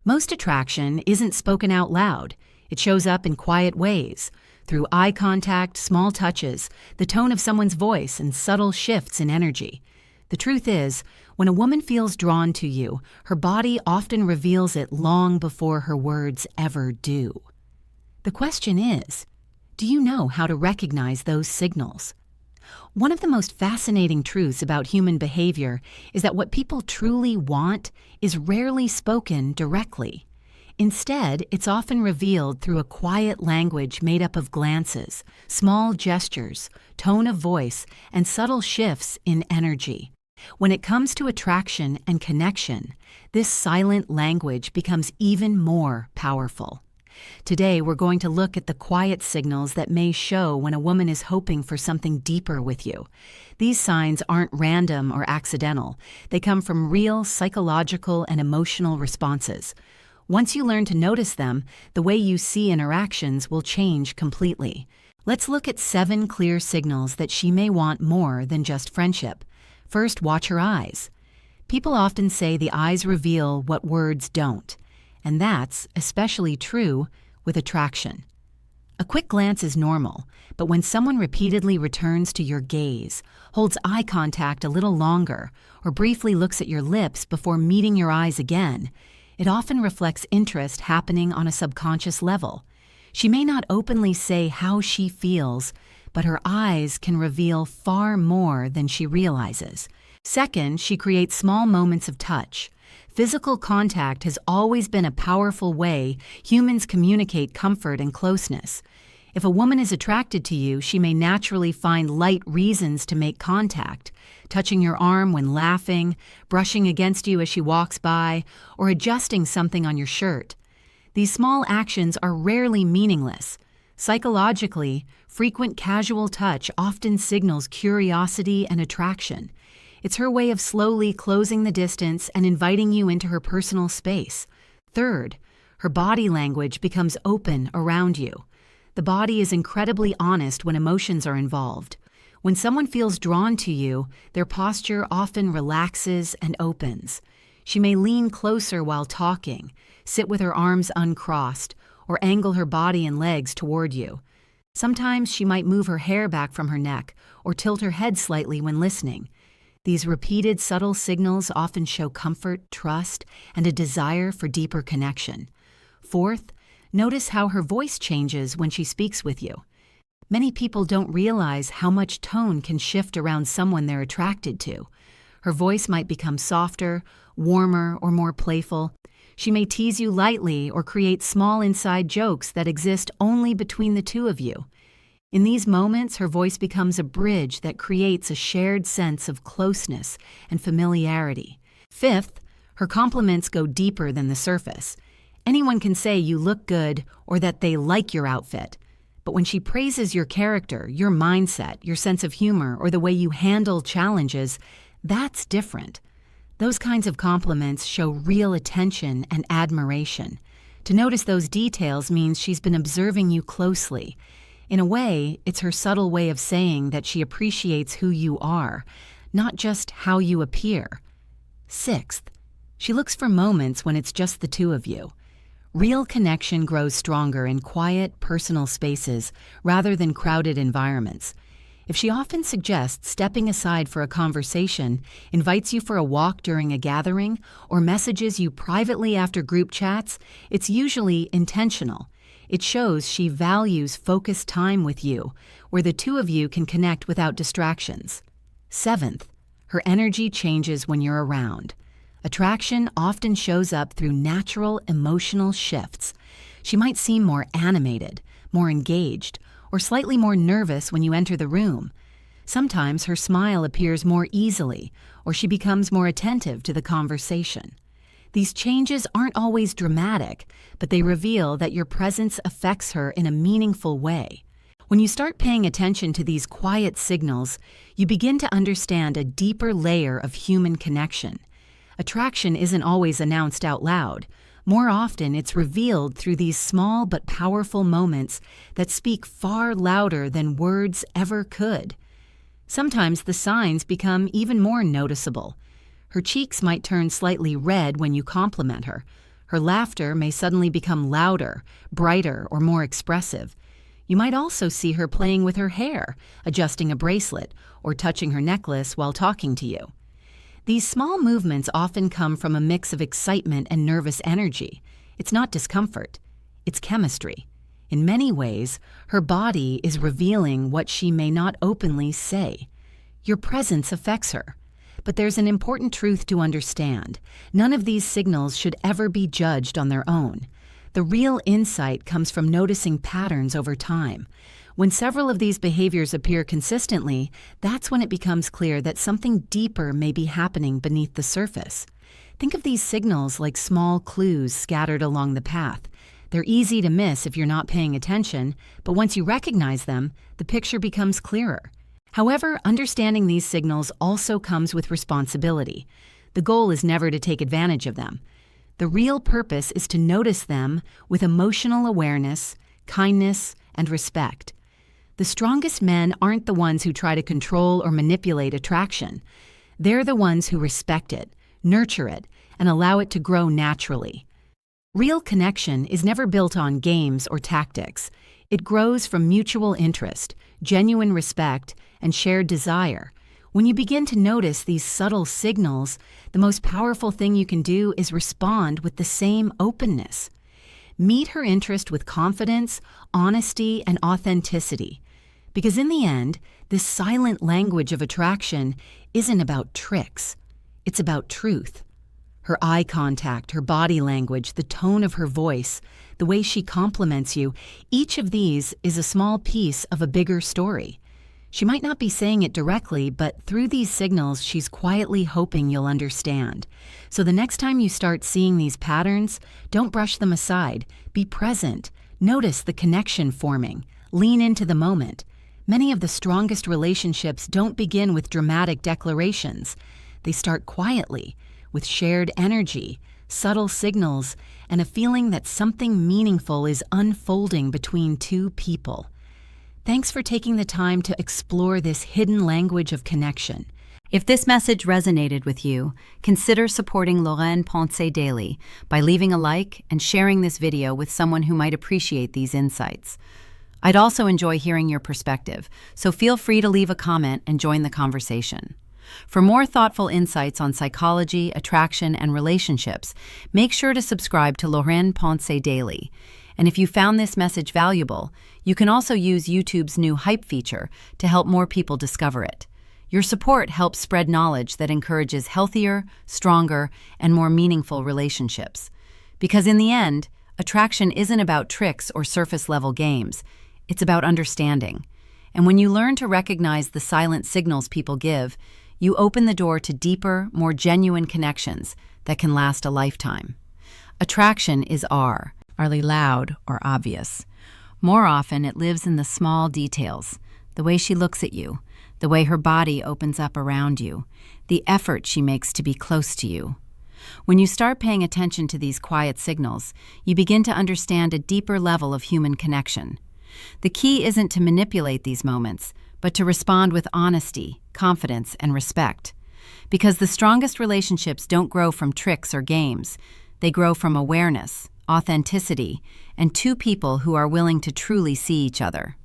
Most attraction isn't spoken out loud. It shows up in quiet ways, through eye contact, small touches, the tone of someone's voice, and subtle shifts in energy. The truth is, when a woman feels drawn to you, her body often reveals it long before her words ever do. The question is, do you know how to recognize those signals? One of the most fascinating truths about human behavior is that what people truly want is rarely spoken directly. Instead, it's often revealed through a quiet language made up of glances, small gestures, tone of voice, and subtle shifts in energy. When it comes to attraction and connection, this silent language becomes even more powerful. Today, we're going to look at the quiet signals that may show when a woman is hoping for something deeper with you. These signs aren't random or accidental. They come from real psychological and emotional responses. Once you learn to notice them, the way you see interactions will change completely. Let's look at 7 clear signals that she may want more than just friendship. First, watch her eyes. People often say the eyes reveal what words don't. And that's especially true with attraction. A quick glance is normal, but when someone repeatedly returns to your gaze, holds eye contact a little longer, or briefly looks at your lips before meeting your eyes again, it often reflects interest happening on a subconscious level. She may not openly say how she feels, but her eyes can reveal far more than she realizes. Second, she creates small moments of touch. Physical contact has always been a powerful way humans communicate comfort and closeness. If a woman is attracted to you, she may naturally find light reasons to make contact, touching your arm when laughing, brushing against you as she walks by, or adjusting something on your shirt. These small actions are rarely meaningless. Psychologically, frequent casual touch often signals curiosity and attraction. It's her way of slowly closing the distance and inviting you into her personal space. Third, her body language becomes open around you. The body is incredibly honest when emotions are involved. When someone feels drawn to you, their posture often relaxes and opens. She may lean closer while talking, sit with her arms uncrossed, or angle her body and legs toward you. Sometimes she might move her hair back from her neck or tilt her head slightly when listening. These repeated subtle signals often show comfort, trust, and a desire for deeper connection. Fourth, notice how her voice changes when she speaks with you. Many people don't realize how much tone can shift around someone they're attracted to. Her voice might become softer, warmer, or more playful. She may tease you lightly or create small inside jokes that exist only between the two of you. In these moments, her voice becomes a bridge that creates a shared sense of closeness and familiarity. Fifth, her compliments go deeper than the surface. Anyone can say you look good or that they like your outfit. But when she praises your character, your mindset, your sense of humor, or the way you handle challenges, that's different. Those kinds of compliments show real attention and admiration. To notice those details means she's been observing you closely. In a way, it's her subtle way of saying that she appreciates who you are, not just how you appear. Sixth, she looks for moments when it's just the two of you. Real connection grows stronger in quiet, personal spaces rather than crowded environments. If she often suggests stepping aside for a conversation, invites you for a walk during a gathering, or messages you privately after group chats, it's usually intentional. It shows she values focused time with you, where the two of you can connect without distractions. Seventh, her energy changes when you're around. Attraction often shows up through natural emotional shifts. She might seem more animated, more engaged, or slightly more nervous when you enter the room. Sometimes her smile appears more easily, or she becomes more attentive to the conversation. These changes aren't always dramatic, but they reveal that your presence affects her in a meaningful way. When you start paying attention to these quiet signals, you begin to understand a deeper layer of human connection. Attraction isn't always announced out loud. More often, it's revealed through these small but powerful moments that speak far louder than words ever could. Sometimes the signs become even more noticeable. Her cheeks might turn slightly red when you compliment her. Her laughter may suddenly become louder, brighter, or more expressive. You might also see her playing with her hair, adjusting a bracelet, or touching her necklace while talking to you. These small movements often come from a mix of excitement and nervous energy. It's not discomfort, it's chemistry. In many ways, her body is revealing what she may not openly say. Your presence affects her. But there's an important truth to understand. None of these signals should ever be judged on their own. The real insight comes from noticing patterns over time. When several of these behaviors appear consistently, that's when it becomes clear that something deeper may be happening beneath the surface. Think of these signals like small clues scattered along the path. They're easy to miss if you're not paying attention, but once you recognize them, the picture becomes clearer. However, understanding these signals also comes with responsibility. The goal is never to take advantage of them. The real purpose is to notice them with emotional awareness, kindness, and respect. The strongest men aren't the ones who try to control or manipulate attraction. They're the ones who respect it, nurture it, and allow it to grow naturally. Real connection is never built on games or tactics. It grows from mutual interest, genuine respect, and shared desire. When you begin to notice these subtle signals, the most powerful thing you can do is respond with the same openness. Meet her interest with confidence, honesty, and authenticity. Because in the end, this silent language of attraction isn't about tricks. It's about truth. Her eye contact, her body language, the tone of her voice, the way she compliments you, each of these is a small piece of a bigger story. She might not be saying it directly, but through these signals, she's quietly hoping you'll understand. So the next time you start seeing these patterns, don't brush them aside. Be present. Notice the connection forming. Lean into the moment. Many of the strongest relationships don't begin with dramatic declarations. They start quietly, with shared energy, subtle signals, and a feeling that something meaningful is unfolding between two people. Thanks for taking the time to explore this hidden language of connection. If this message resonated with you, consider supporting Lorraine Ponce Daily by leaving a like and sharing this video with someone who might appreciate these insights. I'd also enjoy hearing your perspective, so feel free to leave a comment and join the conversation. For more thoughtful insights on psychology, attraction, and relationships, make sure to subscribe to Lorraine Ponce Daily. And if you found this message valuable, you can also use YouTube's new Hype feature to help more people discover it. Your support helps spread knowledge that encourages healthier, stronger, and more meaningful relationships. Because in the end, attraction isn't about tricks or surface-level games. It's about understanding. And when you learn to recognize the silent signals people give, you open the door to deeper, more genuine connections that can last a lifetime. Attraction is rarely loud or obvious. More often, it lives in the small details, the way she looks at you, the way her body opens up around you, the effort she makes to be close to you. When you start paying attention to these quiet signals, you begin to understand a deeper level of human connection. The key isn't to manipulate these moments, but to respond with honesty, confidence, and respect. Because the strongest relationships don't grow from tricks or games. They grow from awareness, authenticity, and two people who are willing to truly see each other.